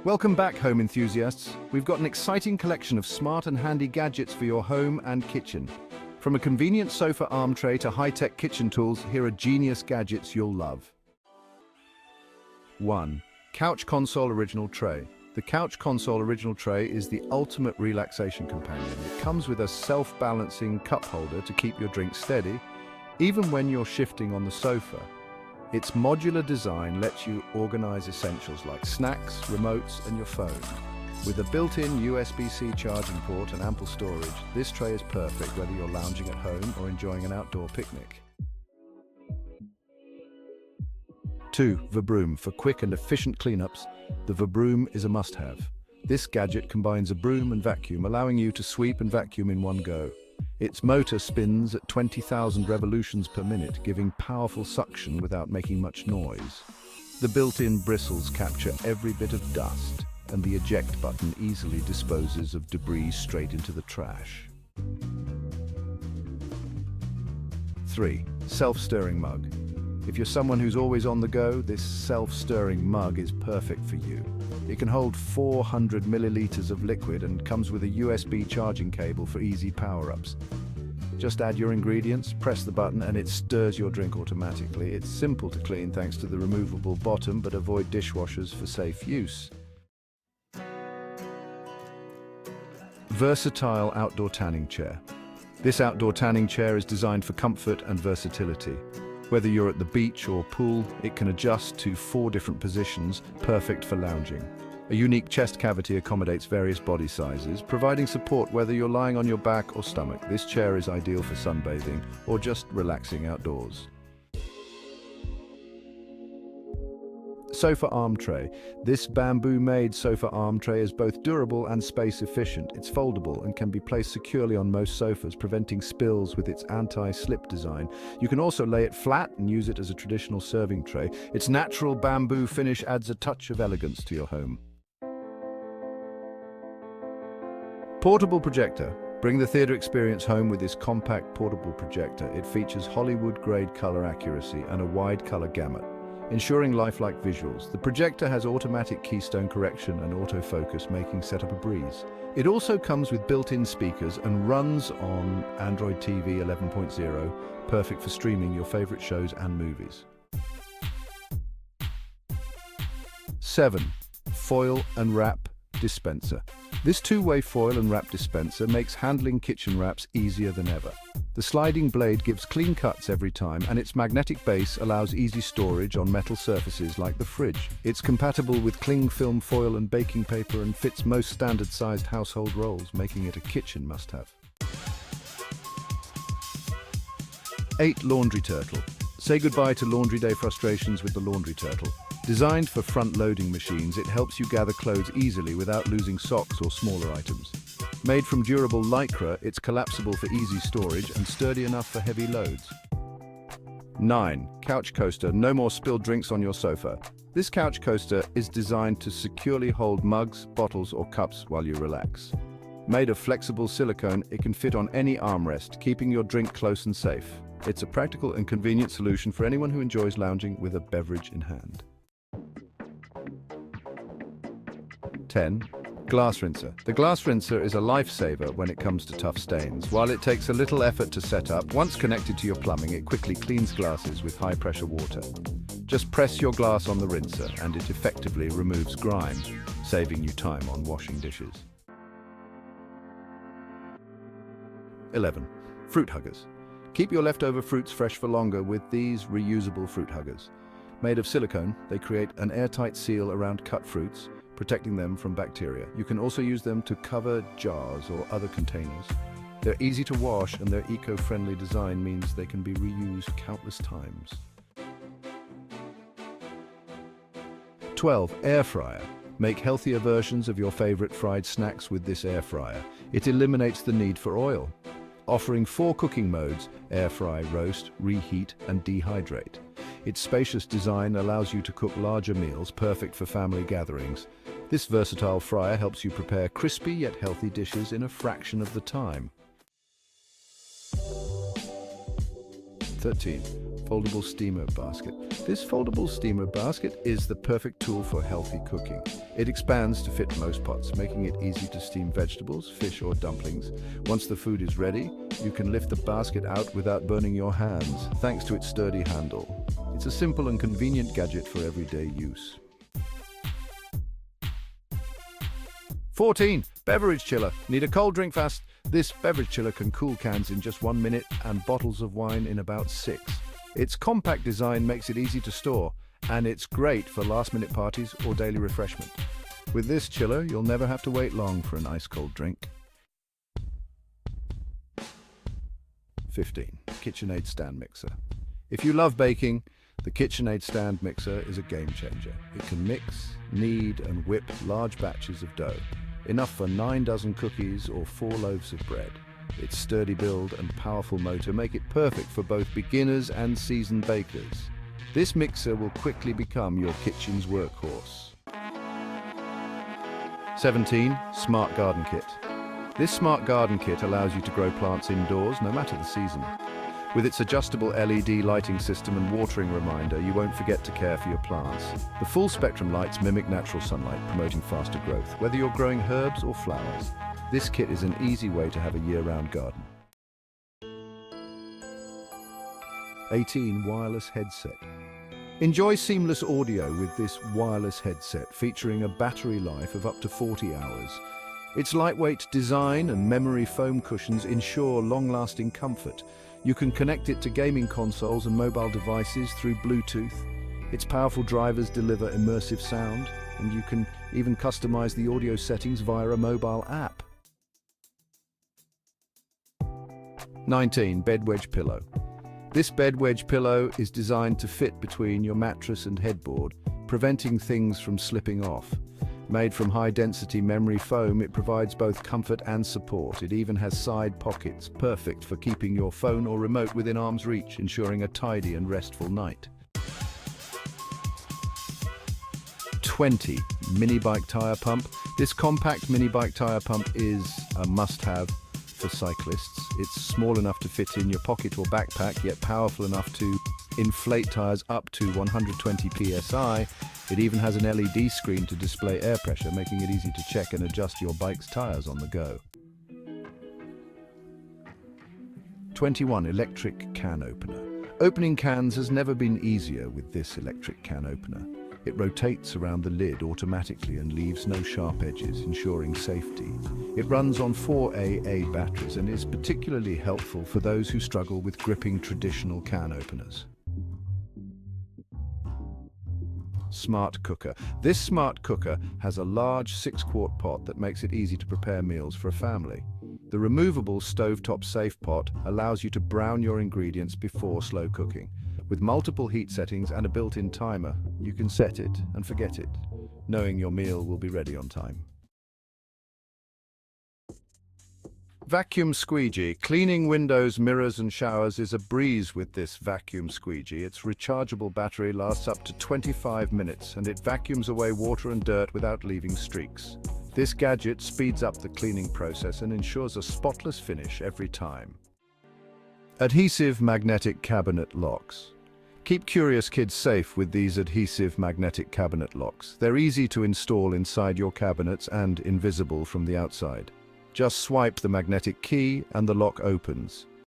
Welcome back, home enthusiasts. We've got an exciting collection of smart and handy gadgets for your home and kitchen. From a convenient sofa arm tray to high-tech kitchen tools, here are genius gadgets you'll love. 1. Couch Console Original Tray. The Couch Console Original Tray is the ultimate relaxation companion. It comes with a self-balancing cup holder to keep your drink steady, even when you're shifting on the sofa. Its modular design lets you organize essentials like snacks, remotes, and your phone. With a built-in USB-C charging port and ample storage, this tray is perfect whether you're lounging at home or enjoying an outdoor picnic. 2. Vabroom. For quick and efficient cleanups, the Vabroom is a must-have. This gadget combines a broom and vacuum, allowing you to sweep and vacuum in one go. Its motor spins at 20,000 revolutions per minute, giving powerful suction without making much noise. The built-in bristles capture every bit of dust, and the eject button easily disposes of debris straight into the trash. 3. Self-stirring mug. If you're someone who's always on the go, this self-stirring mug is perfect for you. It can hold 400 milliliters of liquid and comes with a USB charging cable for easy power-ups. Just add your ingredients, press the button, and it stirs your drink automatically. It's simple to clean thanks to the removable bottom, but avoid dishwashers for safe use. Versatile outdoor tanning chair. This outdoor tanning chair is designed for comfort and versatility. Whether you're at the beach or pool, it can adjust to 4 different positions, perfect for lounging. A unique chest cavity accommodates various body sizes, providing support whether you're lying on your back or stomach. This chair is ideal for sunbathing or just relaxing outdoors. Sofa arm tray. This bamboo-made sofa arm tray is both durable and space-efficient. It's foldable and can be placed securely on most sofas, preventing spills with its anti-slip design. You can also lay it flat and use it as a traditional serving tray. Its natural bamboo finish adds a touch of elegance to your home. Portable projector. Bring the theater experience home with this compact portable projector. It features Hollywood-grade color accuracy and a wide color gamut, ensuring lifelike visuals. The projector has automatic keystone correction and autofocus, making setup a breeze. It also comes with built-in speakers and runs on Android TV 11.0, perfect for streaming your favorite shows and movies. 7. Foil and wrap dispenser. This two-way foil and wrap dispenser makes handling kitchen wraps easier than ever. The sliding blade gives clean cuts every time, and its magnetic base allows easy storage on metal surfaces like the fridge. It's compatible with cling film foil and baking paper and fits most standard-sized household rolls, making it a kitchen must-have. 8. Laundry turtle. Say goodbye to laundry day frustrations with the laundry turtle. Designed for front-loading machines, it helps you gather clothes easily without losing socks or smaller items. Made from durable lycra, it's collapsible for easy storage and sturdy enough for heavy loads. 9. Couch coaster. No more spilled drinks on your sofa. This couch coaster is designed to securely hold mugs, bottles, or cups while you relax. Made of flexible silicone, it can fit on any armrest, keeping your drink close and safe. It's a practical and convenient solution for anyone who enjoys lounging with a beverage in hand. 10. Glass rinser. The glass rinser is a lifesaver when it comes to tough stains. While it takes a little effort to set up, once connected to your plumbing, it quickly cleans glasses with high-pressure water. Just press your glass on the rinser and it effectively removes grime, saving you time on washing dishes. 11. Fruit huggers. Keep your leftover fruits fresh for longer with these reusable fruit huggers. Made of silicone, they create an airtight seal around cut fruits, protecting them from bacteria. You can also use them to cover jars or other containers. They're easy to wash, and their eco-friendly design means they can be reused countless times. 12. Air fryer. Make healthier versions of your favorite fried snacks with this air fryer. It eliminates the need for oil. Offering 4 cooking modes: air fry, roast, reheat, and dehydrate. Its spacious design allows you to cook larger meals, perfect for family gatherings. This versatile fryer helps you prepare crispy yet healthy dishes in a fraction of the time. 13. Foldable steamer basket. This foldable steamer basket is the perfect tool for healthy cooking. It expands to fit most pots, making it easy to steam vegetables, fish or dumplings. Once the food is ready, you can lift the basket out without burning your hands, thanks to its sturdy handle. It's a simple and convenient gadget for everyday use. 14. Beverage chiller. Need a cold drink fast? This beverage chiller can cool cans in just 1 minute and bottles of wine in about 6. Its compact design makes it easy to store, and it's great for last-minute parties or daily refreshment. With this chiller, you'll never have to wait long for an ice-cold drink. 15. KitchenAid stand mixer. If you love baking, the KitchenAid stand mixer is a game changer. It can mix, knead, and whip large batches of dough, enough for 9 dozen cookies or 4 loaves of bread. Its sturdy build and powerful motor make it perfect for both beginners and seasoned bakers. This mixer will quickly become your kitchen's workhorse. 17. Smart Garden Kit. This smart garden kit allows you to grow plants indoors no matter the season. With its adjustable LED lighting system and watering reminder, you won't forget to care for your plants. The full spectrum lights mimic natural sunlight, promoting faster growth, whether you're growing herbs or flowers. This kit is an easy way to have a year-round garden. 18. Wireless headset. Enjoy seamless audio with this wireless headset, featuring a battery life of up to 40 hours. Its lightweight design and memory foam cushions ensure long-lasting comfort. You can connect it to gaming consoles and mobile devices through Bluetooth. Its powerful drivers deliver immersive sound, and you can even customize the audio settings via a mobile app. 19. Bed Wedge Pillow. This bed wedge pillow is designed to fit between your mattress and headboard, preventing things from slipping off. Made from high-density memory foam, it provides both comfort and support. It even has side pockets, perfect for keeping your phone or remote within arm's reach, ensuring a tidy and restful night. 20. Mini bike tire pump. This compact mini bike tire pump is a must-have for cyclists. It's small enough to fit in your pocket or backpack, yet powerful enough to inflate tires up to 120 psi. It even has an LED screen to display air pressure, making it easy to check and adjust your bike's tires on the go. 21. Electric can opener. Opening cans has never been easier with this electric can opener. It rotates around the lid automatically and leaves no sharp edges, ensuring safety. It runs on 4 AA batteries and is particularly helpful for those who struggle with gripping traditional can openers. Smart cooker. This smart cooker has a large 6-quart pot that makes it easy to prepare meals for a family. The removable stovetop safe pot allows you to brown your ingredients before slow cooking. With multiple heat settings and a built-in timer, you can set it and forget it, knowing your meal will be ready on time. Vacuum squeegee. Cleaning windows, mirrors and showers is a breeze with this vacuum squeegee. Its rechargeable battery lasts up to 25 minutes and it vacuums away water and dirt without leaving streaks. This gadget speeds up the cleaning process and ensures a spotless finish every time. Adhesive magnetic cabinet locks. Keep curious kids safe with these adhesive magnetic cabinet locks. They're easy to install inside your cabinets and invisible from the outside. Just swipe the magnetic key and the lock opens.